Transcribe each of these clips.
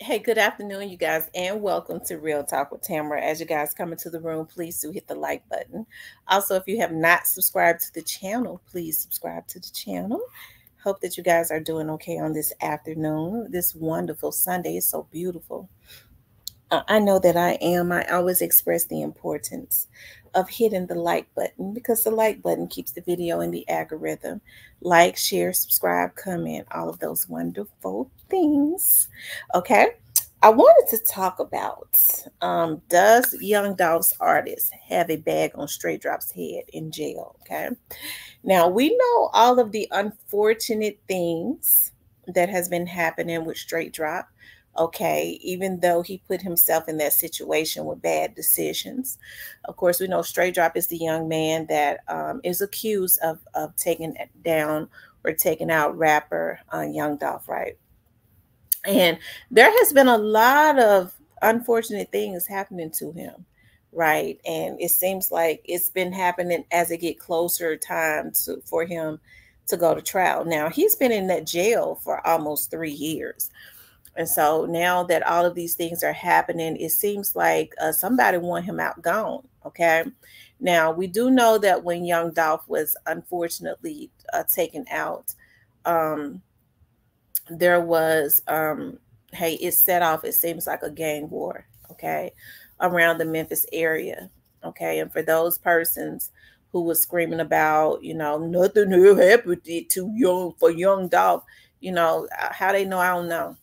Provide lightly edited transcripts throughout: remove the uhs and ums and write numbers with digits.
Hey, good afternoon, you guys, and welcome to Real Talk with Tamara. As you guys come into the room, please do hit the like button. Also, if you have not subscribed to the channel, please subscribe to the channel. Hope that you guys are doing okay on this afternoon, this wonderful Sunday. It's so beautiful. I know that I am. I always express the importance of hitting the like button because the like button keeps the video in the algorithm. Like, share, subscribe, comment, all of those wonderful things. Okay. I wanted to talk about does Young Dolph's artist have a bag on Straight Drop's head in jail? Okay. Now we know all of the unfortunate things that has been happening with Straight Drop. Okay, even though he put himself in that situation with bad decisions. Of course, we know Straight Drop is the young man that is accused of taking down or taking out rapper Young Dolph, right? And there has been a lot of unfortunate things happening to him, right? And it seems like it's been happening as it get closer time for him to go to trial. Now he's been in that jail for almost 3 years. And so now that all of these things are happening, it seems like somebody want him out gone. Okay. Now we do know that when Young Dolph was unfortunately taken out, um, there was hey, it set off, it seems like a gang war, okay, around the Memphis area. Okay. And for those persons who was screaming about, nothing will happen to young Dolph, how they know, I don't know.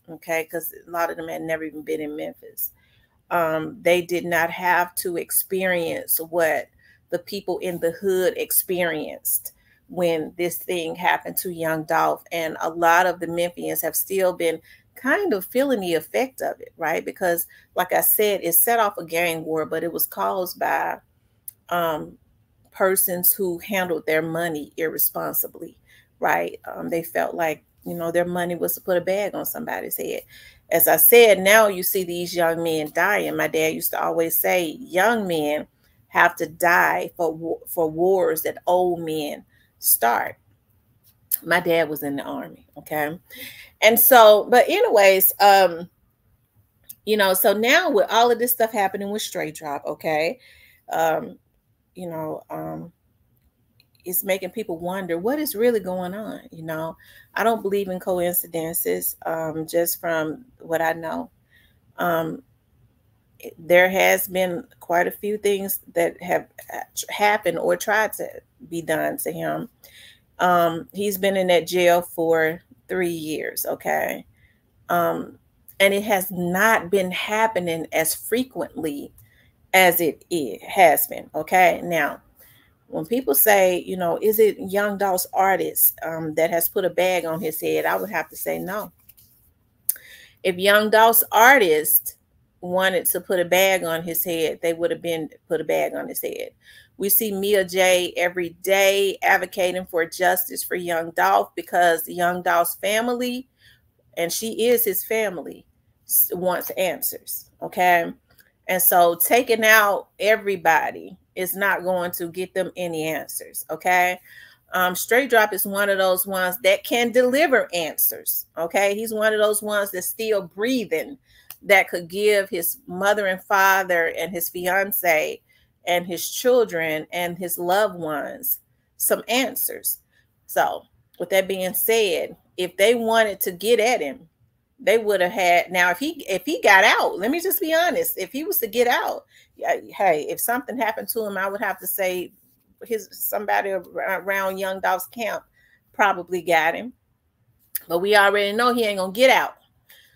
Okay, because a lot of them had never even been in Memphis. They did not have to experience what the people in the hood experienced when this thing happened to Young Dolph. And a lot of the Memphians have still been kind of feeling the effect of it, right? Because, like I said, it set off a gang war, but it was caused by um, persons who handled their money irresponsibly, right? They felt like, their money was to put a bag on somebody's head. As I said, now you see these young men dying. My dad used to always say, young men have to die for wars that old men start. My dad was in the army, okay? And so, but anyways, so now with all of this stuff happening with Straight Drop, okay, um, you know, um, it's making people wonder what is really going on. I don't believe in coincidences. Just from what I know, um, there has been quite a few things that have happened or tried to be done to him. He's been in that jail for 3 years. Okay. Um, and it has not been happening as frequently as it has been. Okay. Now, when people say, is it Young Dolph's artist that has put a bag on his head, I would have to say no. If Young Dolph's artist wanted to put a bag on his head, they would have been put a bag on his head. We see Mia J every day advocating for justice for Young Dolph because Young Dolph's family, and she is his family, wants answers. Okay. And so taking out everybody is not going to get them any answers. Okay. Straight Drop is one of those ones that can deliver answers. Okay. He's one of those ones that's still breathing, that could give his mother and father and his fiance and his children and his loved ones some answers. So with that being said, if they wanted to get at him, they would have had. Now if he got out, let me just be honest, if he was to get out, hey, if something happened to him, I would have to say somebody around Young Dolph's camp probably got him, but we already know he ain't gonna get out.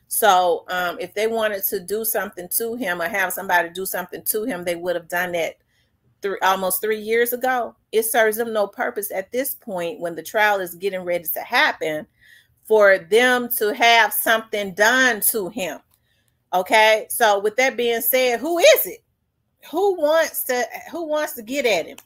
So if they wanted to do something to him or have somebody do something to him, they would have done that almost 3 years ago. It serves them no purpose at this point when the trial is getting ready to happen for them to have something done to him. Okay. So with that being said, who is it? Who wants to get at him?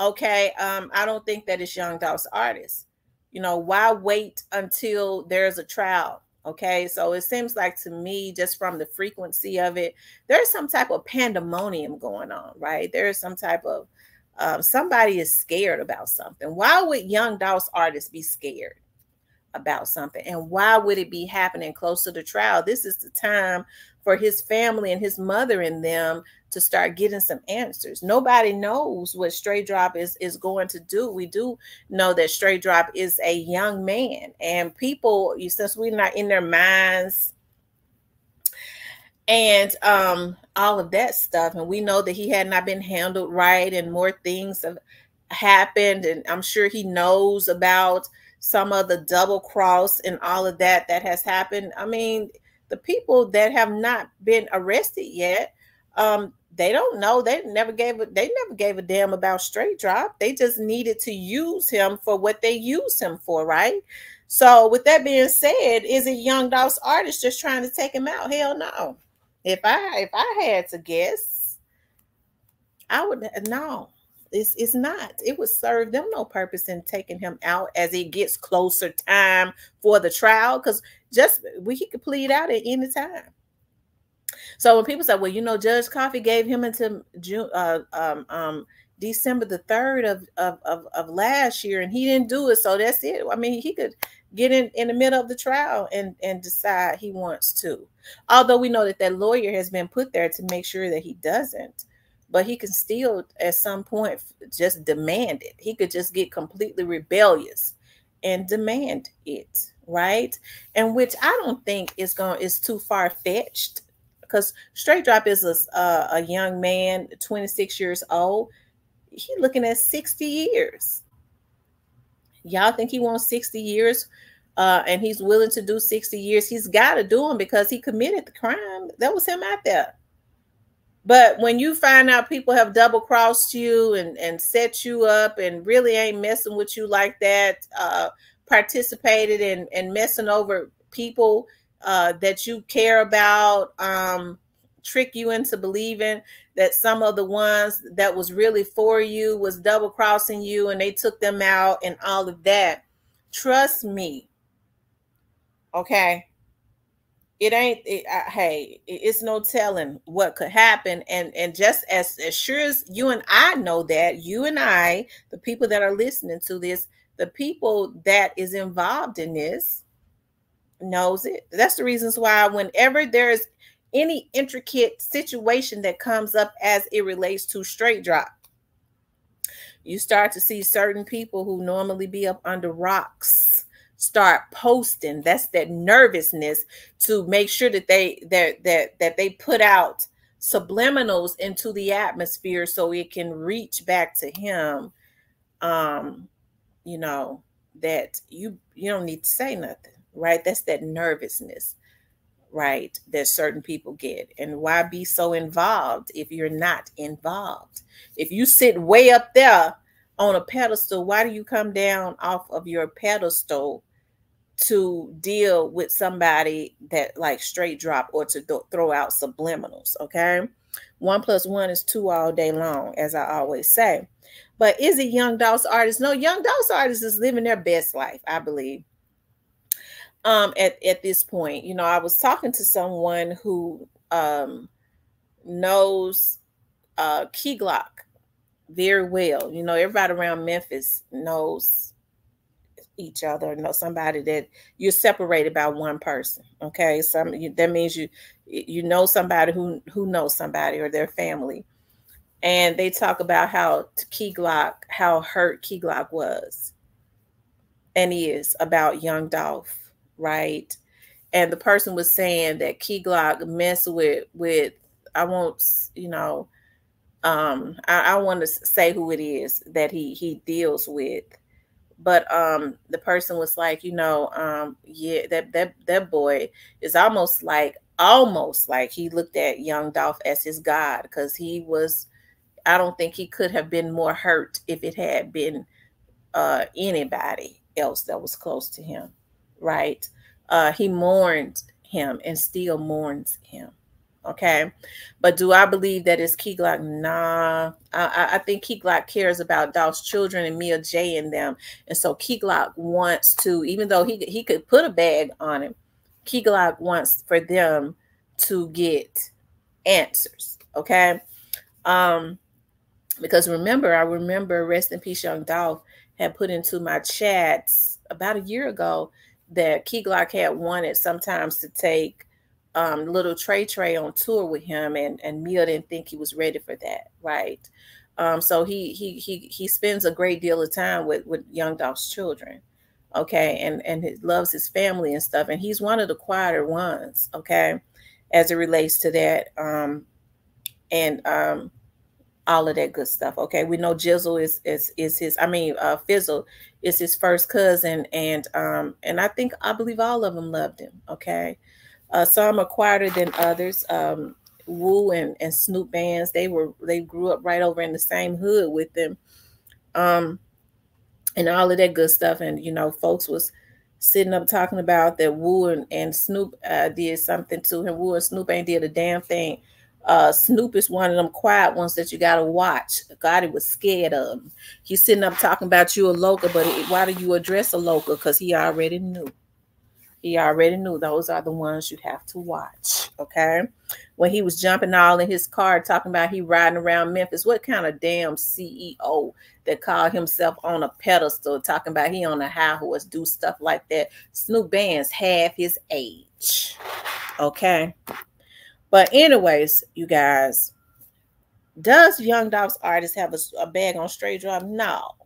Okay. I don't think that it's Young Dolph's artist. Why wait until there's a trial? Okay. So it seems like to me, just from the frequency of it, there's some type of pandemonium going on, right? There's some type of somebody is scared about something. Why would Young Dolph's artist be scared? about something. And why would it be happening close to the trial? This is the time for his family and his mother and them to start getting some answers. Nobody knows what Straight Drop is going to do. We do know that Straight Drop is a young man, and people, since we're not in their minds and all of that stuff, and we know that he had not been handled right, and more things have happened, and I'm sure he knows about some of the double cross and all of that has happened. I mean, the people that have not been arrested yet, they don't know. They never gave a damn about Straight Drop. They just needed to use him for what they used him for, right? So with that being said, is it Young Dolph's artist just trying to take him out? Hell no. If I had to guess, I would no. It's not. It would serve them no purpose in taking him out as it gets closer time for the trial, because he could plead out at any time. So when people say, well, you know, Judge Coffey gave him until December the 3rd of last year, and he didn't do it, so that's it. I mean, he could get in the middle of the trial and decide he wants to. Although we know that lawyer has been put there to make sure that he doesn't. But he can still, at some point, just demand it. He could just get completely rebellious and demand it, right? And which I don't think is too far-fetched, because Straight Drop is a young man, 26 years old. He's looking at 60 years. Y'all think he wants 60 years and he's willing to do 60 years? He's got to do them because he committed the crime. That was him out there. But when you find out people have double crossed you and set you up and really ain't messing with you like that, participated in messing over people that you care about, trick you into believing that some of the ones that was really for you was double crossing you and they took them out and all of that. Trust me. Okay. Hey, it's no telling what could happen. And just as sure as you and I know that, you and I, the people that are listening to this, the people that is involved in this knows it. That's the reasons why whenever there's any intricate situation that comes up as it relates to Straight Drop, you start to see certain people who normally be up under rocks start posting. That's that nervousness to make sure that they put out subliminals into the atmosphere so it can reach back to him. You know, that you don't need to say nothing, right? That's that nervousness, right, that certain people get. And why be so involved if you're not involved? If you sit way up there on a pedestal, why do you come down off of your pedestal to deal with somebody that like Straight Drop, or to throw out subliminals? Okay, 1 + 1 is 2 all day long, as I always say. But is it Young Dolph's artist? No, Young Dolph's artist is living their best life, I believe. At this point, you know, I was talking to someone who knows KEYGLOCK very well. You know, everybody around Memphis knows each other, know somebody that you're separated by one person. Okay, that means you know somebody who knows somebody or their family. And they talk about how hurt KEYGLOCK was and is about Young Dolph, right? And the person was saying that KEYGLOCK mess with I won't, you know, I want to say who it is that he deals with, but the person was like, you know, yeah, that boy is almost like he looked at Young Dolph as his God, because I don't think he could have been more hurt if it had been anybody else that was close to him, right? He mourned him and still mourns him. Okay, but do I believe that it's KEYGLOCK? Nah, I think KEYGLOCK cares about Dolph's children and Mia J and them, and so KEYGLOCK wants to, even though he could put a bag on him, KEYGLOCK wants for them to get answers. Okay, because I remember, rest in peace, Young Dolph had put into my chats about a year ago that KEYGLOCK had wanted sometimes to take little Trey on tour with him, and Mia didn't think he was ready for that, right? So he spends a great deal of time with Young Dolph's children, okay, and he loves his family and stuff, and he's one of the quieter ones, okay, as it relates to that, and all of that good stuff. Okay, we know Jizzle is his, I mean, Fizzle is his first cousin, and I believe all of them loved him. Okay, some are quieter than others. Wu and Snoop bands, they grew up right over in the same hood with them, and all of that good stuff. And you know, folks was sitting up talking about that Wu and Snoop did something to him. Wu and Snoop ain't did a damn thing. Snoop is one of them quiet ones that you gotta watch. God, he was scared of him. He's sitting up talking about you a local, but why do you address a local? Because he already knew. He already knew. Those are the ones you have to watch. Okay. When he was jumping all in his car talking about he riding around Memphis, what kind of damn CEO that called himself on a pedestal talking about he on a high horse do stuff like that? Snoop Band's half his age. Okay. But anyways, you guys, does Young Dolph's artist have a bag on Straight Drop? No.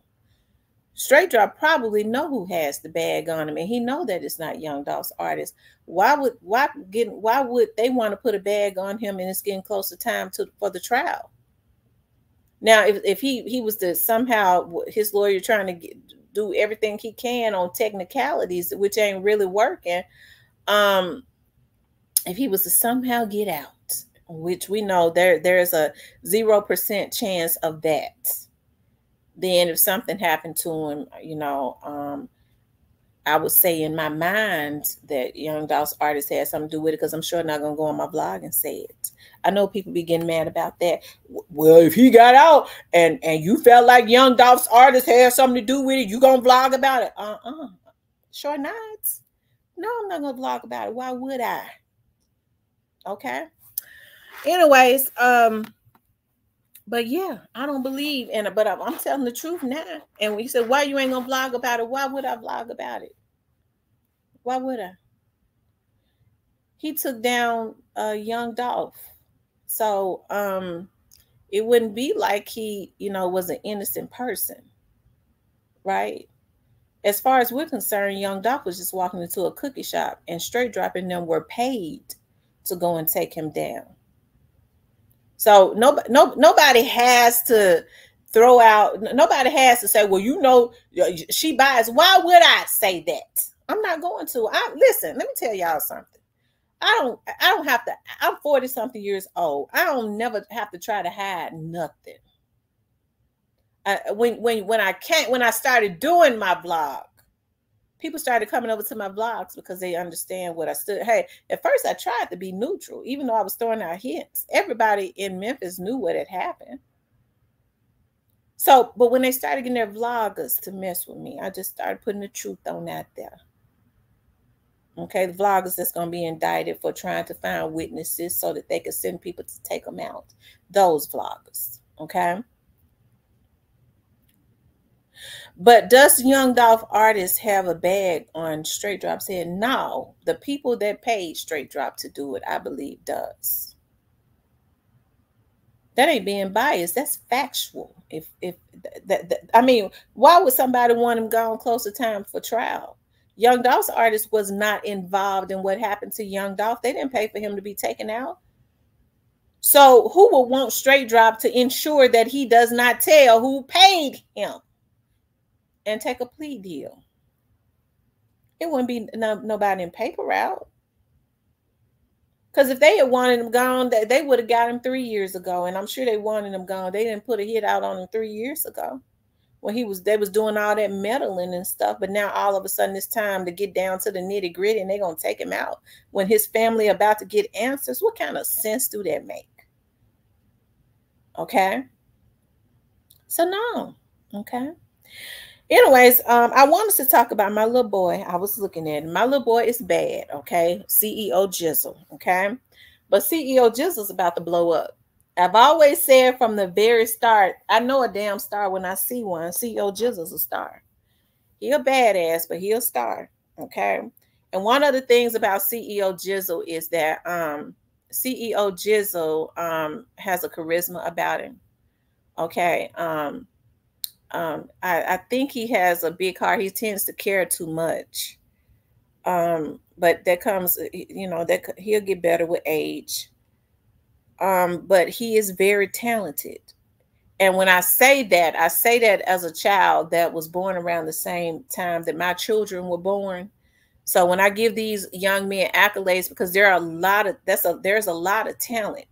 Straight Drop probably know who has the bag on him, and he know that it's not Young Dolph's artist. Why would they want to put a bag on him, and it's getting close to time for the trial? Now, if he was to somehow, his lawyer trying to do everything he can on technicalities, which ain't really working, if he was to somehow get out, which we know there's a 0% chance of that, then if something happened to him, you know, I would say in my mind that Young Dolph's artist had something to do with it, because I'm sure not going to go on my blog and say it. I know people be getting mad about that. Well, if he got out and you felt like Young Dolph's artist had something to do with it, you going to blog about it? Sure not. No, I'm not going to blog about it. Why would I? Okay. Anyways, but yeah, I don't believe in it, but I'm telling the truth now. And when you said, why you ain't gonna vlog about it? Why would I vlog about it? Why would I? He took down Young Dolph. So it wouldn't be like he, you know, was an innocent person. Right? As far as we're concerned, Young Dolph was just walking into a cookie shop, and Straight Drop and them were paid to go and take him down. So nobody has to throw out, nobody has to say, well, you know, she buys. Why would I say that? I'm not going to. Listen, let me tell y'all something. I don't have to. I'm 40 something years old. I don't never have to try to hide nothing. When I started doing my blog, people started coming over to my vlogs because they understand what I stood. Hey, at first I tried to be neutral, even though I was throwing out hints. Everybody in Memphis knew what had happened. So, but when they started getting their vloggers to mess with me, I just started putting the truth on out there. Okay, the vloggers that's going to be indicted for trying to find witnesses so that they could send people to take them out. Those vloggers, okay? But does Young Dolph artist have a bag on Straight Drop's head? No. The people that paid Straight Drop to do it, I believe, does. That ain't being biased. That's factual. I mean, why would somebody want him gone close to time for trial? Young Dolph's artist was not involved in what happened to Young Dolph. They didn't pay for him to be taken out. So who would want Straight Drop to ensure that he does not tell who paid him and take a plea deal? It wouldn't be nobody in paper route. Because if they had wanted him gone, they would have got him 3 years ago. And I'm sure they wanted him gone. They didn't put a hit out on him 3 years ago when they was doing all that meddling and stuff. But now all of a sudden it's time to get down to the nitty gritty, and they're going to take him out when his family about to get answers. What kind of sense do that make? Okay. So no. Okay. Anyways, I wanted to talk about my little boy. I was looking at him. My little boy is bad, okay? CEOJIZZLE, okay? But CEOJIZZLE is about to blow up. I've always said from the very start, I know a damn star when I see one. CEOJIZZLE's a star. He a badass, but he a star, Okay. And one of the things about CEOJIZZLE is that CEOJIZZLE has a charisma about him. Okay. I think he has a big heart. He tends to care too much. But that comes, you know, that he'll get better with age. But he is very talented. And when I say that as a child that was born around the same time that my children were born. So when I give these young men accolades, because there are a lot of there's a lot of talent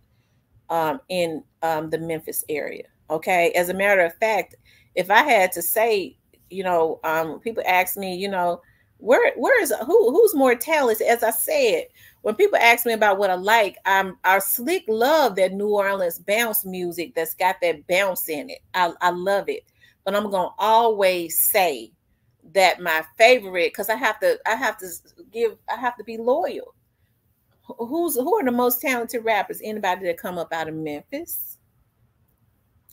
in the Memphis area. Okay. As a matter of fact, if I had to say, you know, people ask me, you know, who's more talented? As I said, when people ask me about what I like, I slick love that New Orleans bounce music that's got that bounce in it. I love it. But I'm gonna always say that my favorite, because I have to be loyal. Who are the most talented rappers? Anybody that come up out of Memphis.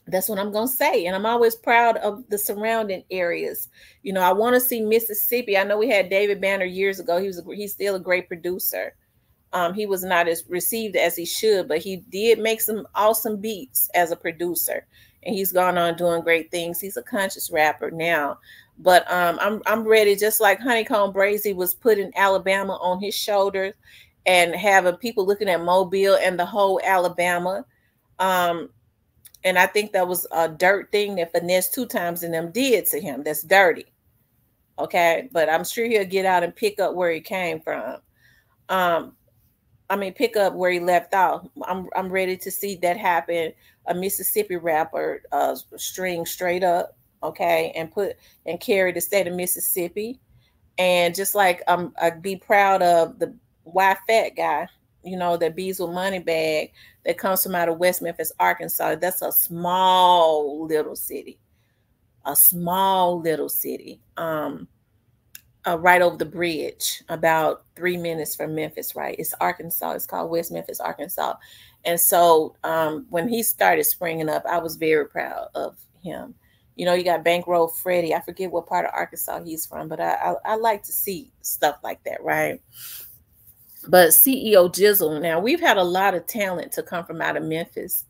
That's what I'm going to say. And I'm always proud of the surrounding areas. You know, I want to see Mississippi. I know we had David Banner years ago. He's still a great producer. He was not as received as he should, but he did make some awesome beats as a producer. And he's gone on doing great things. He's a conscious rapper now. But I'm ready, just like Honeycomb Brazy was putting Alabama on his shoulders and having people looking at Mobile and the whole Alabama. And I think that was a dirt thing that Finesse 2 Times and them did to him. That's dirty. Okay. But I'm sure he'll get out and pick up where he came from. Pick up where he left off. I'm ready to see that happen. A Mississippi rapper string straight up. Okay. And carry the state of Mississippi. And just like I'd be proud of the Y Fat guy, you know, that Bees with Money bag that comes from out of West Memphis, Arkansas. That's a small little city. A small little city. Right over the bridge, about 3 minutes from Memphis, right? It's Arkansas. It's called West Memphis, Arkansas. And so when he started springing up, I was very proud of him. You know, you got Bankroll Freddie. I forget what part of Arkansas he's from, but I like to see stuff like that, right? But CEOJIZZLE, now we've had a lot of talent to come from out of Memphis.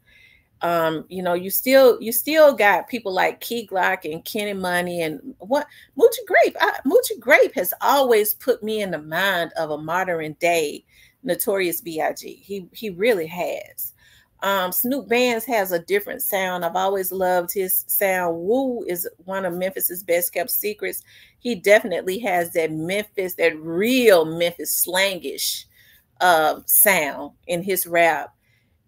You know, you still got people like KEYGLOCK and Kenny Money and what Moochie Grape. Moochie Grape has always put me in the mind of a modern day Notorious B.I.G. He really has. Snoop Bands has a different sound. I've always loved his sound. Woo is one of Memphis's best kept secrets. He definitely has that Memphis, that real Memphis slangish sound in his rap.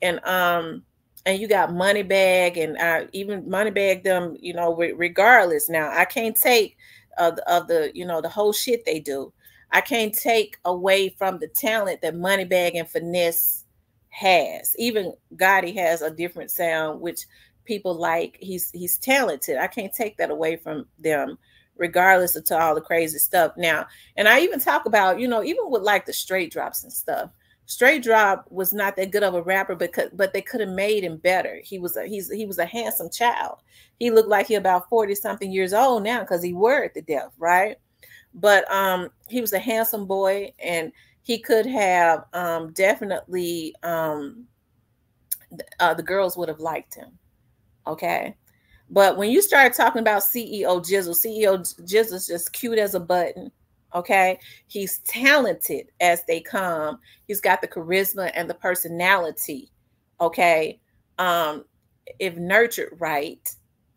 And you got Moneybag, and even Moneybag them, you know, regardless. Now I can't take the you know, the whole shit they do. I can't take away from the talent that Moneybag and Finesse has. Even Gotti has a different sound, which people like. He's talented. I can't take that away from them, regardless of all the crazy stuff. Now, and I even talk about, you know, even with like the straight drops and stuff. Straight Drop was not that good of a rapper, but they could have made him better. He was a handsome child. He looked like he about 40 something years old now because he worried to death, right? But he was a handsome boy, and he could have definitely the girls would have liked him. Okay. But when you start talking about CEOJIZZLE is just cute as a button. Okay. He's talented as they come. He's got the charisma and the personality. Okay. If nurtured right.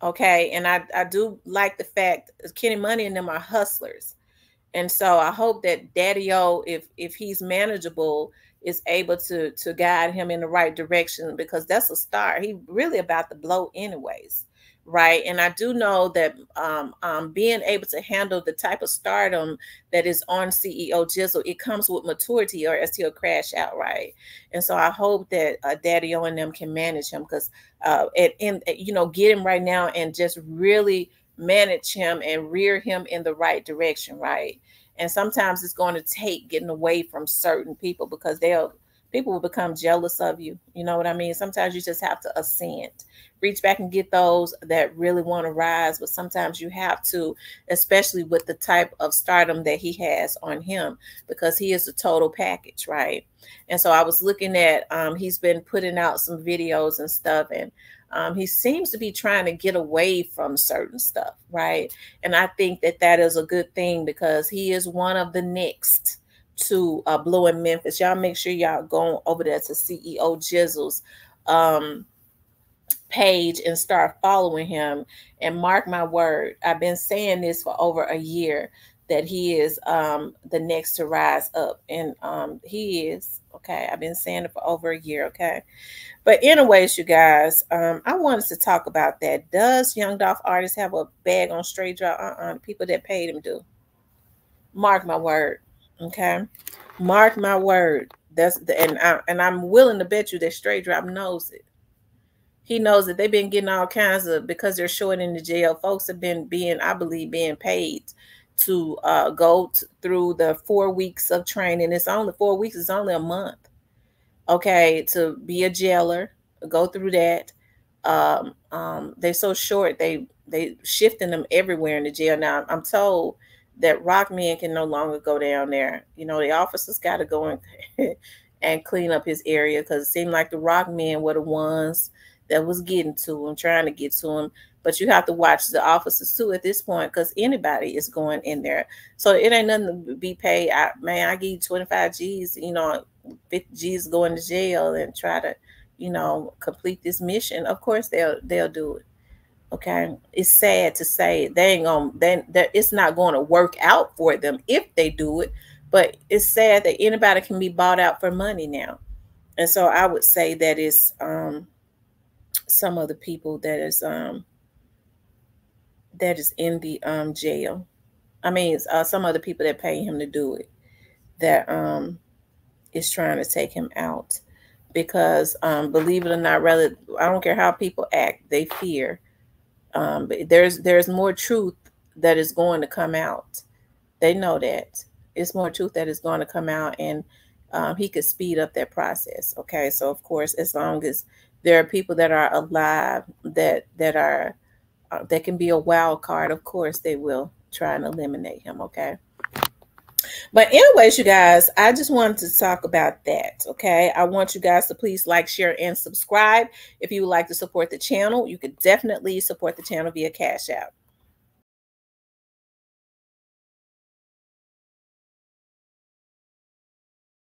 Okay. And I do like the fact Kenny Money and them are hustlers. And so I hope that Daddy-O, if he's manageable, is able to guide him in the right direction, because that's a star. He really about to blow anyways, right? And I do know that being able to handle the type of stardom that is on CEOJIZZLE, it comes with maturity, or else he'll crash out, right? And so I hope that Daddy-O and them can manage him, because you know, get him right now and just really manage him and rear him in the right direction, right? And sometimes it's going to take getting away from certain people, because they'll people will become jealous of you. You know what I mean? Sometimes you just have to ascend, reach back and get those that really want to rise. But sometimes you have to, especially with the type of stardom that he has on him, because he is a total package, right? And so I was looking at, he's been putting out some videos and stuff, and he seems to be trying to get away from certain stuff, right? And I think that that is a good thing, because he is one of the next to blow in Memphis. Y'all make sure y'all go over there to CEOJIZZLE's page and start following him. And mark my word, I've been saying this for over a year, that he is the next to rise up. And he is, okay? I've been saying it for over a year, okay? But anyways, you guys, I wanted to talk about that. Does Young Dolph artist have a bag on straight drop? The people that paid him do. Mark my word. Okay, mark my word. That's the, and I'm willing to bet you that Straight Drop knows it. He knows that they've been getting all kinds of, because they're short in the jail. Folks have been being, I believe, being paid to go through the 4 weeks of training. It's only 4 weeks. It's only a month. Okay, to be a jailer, go through that. They're so short. They shifting them everywhere in the jail now. I'm told that rock men can no longer go down there. You know, the officers got to go in and clean up his area, because it seemed like the rock men were the ones that was getting to him, trying to get to him. But you have to watch the officers too at this point, because anybody is going in there. So it ain't nothing to be paid. Man, I give you 25 G's, you know, 50 G's going to jail and try to, you know, complete this mission. Of course they'll do it. Okay, it's sad to say they ain't gonna, that it's not going to work out for them if they do it, but it's sad that anybody can be bought out for money now. And so I would say that it's some of the people that is in the jail. I mean, some of the people that pay him to do it, that is trying to take him out, because believe it or not, rather, I don't care how people act, they fear. But there's more truth that is going to come out. They know that it's more truth that is going to come out, and he could speed up that process. Okay, so of course, as long as there are people that are alive that can be a wild card, of course they will try and eliminate him. Okay. But anyways, you guys, I just wanted to talk about that, okay? I want you guys to please like, share, and subscribe. If you would like to support the channel, you could definitely support the channel via Cash App.